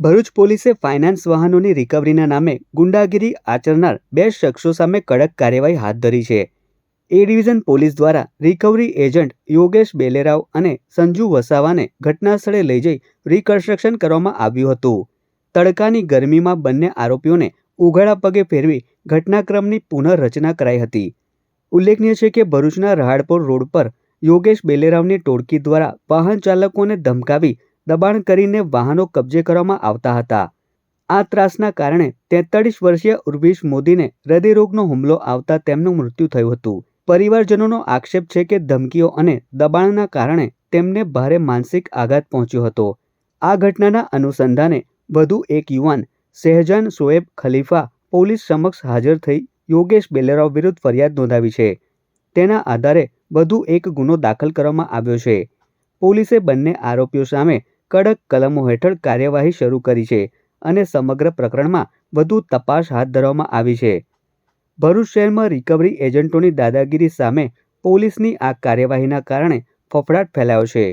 ભરૂચ પોલીસે ફાઇનાન્સ વાહનોની રિકવરીના નામે ગુંડાગીરી આચરનાર 2 શખ્સો સામે કડક કાર્યવાહી હાથ ધરી છે. એ ડિવિઝન પોલીસ દ્વારા રિકવરી એજન્ટ યોગેશ બેલેરાવ અને સંજુ વસાવાને ઘટનાસ્થળે લઈ જઈ રિકન્સ્ટ્રક્શન કરવામાં આવ્યું હતું. તડકાની ગરમીમાં બંને આરોપીઓને ઉઘાડા પગે ફેરવી ઘટનાક્રમની પુનઃરચના કરાઈ હતી. ઉલ્લેખનીય છે કે ભરૂચના રહાડપોર રોડ પર યોગેશ બેલેરાવની ટોળકી દ્વારા વાહન ચાલકોને ધમકાવી દબાણ કરીને વાહનો કબજે કરવામાં આવતા હતા. આ ત્રાસના કારણે 43 વર્ષીય ઉર્વિશ મોદીને હૃદયરોગનો હુમલો આવતા તેમનું મૃત્યુ થયું હતું. પરિવારજનોનો આક્ષેપ છે કે ધમકીઓ અને દબાણના કારણે તેમને ભારે માનસિક આઘાત પહોંચ્યો હતો. આ ઘટનાના અનુસંધાને વધુ એક યુવાન શહેજાન શોએબ ખલીફા પોલીસ સમક્ષ હાજર થઈ યોગેશ બેલેરાવ વિરુદ્ધ ફરિયાદ નોંધાવી છે. તેના આધારે વધુ એક ગુનો દાખલ કરવામાં આવ્યો છે. પોલીસે બંને આરોપીઓ સામે કડક કલમો હેઠળ કાર્યવાહી શરૂ કરી છે અને સમગ્ર પ્રકરણમાં વધુ તપાસ હાથ ધરવામાં આવી છે. ભરૂચ શહેરમાં રિકવરી એજન્ટોની દાદાગીરી સામે પોલીસની આ કાર્યવાહીના કારણે ફફડાટ ફેલાયો છે.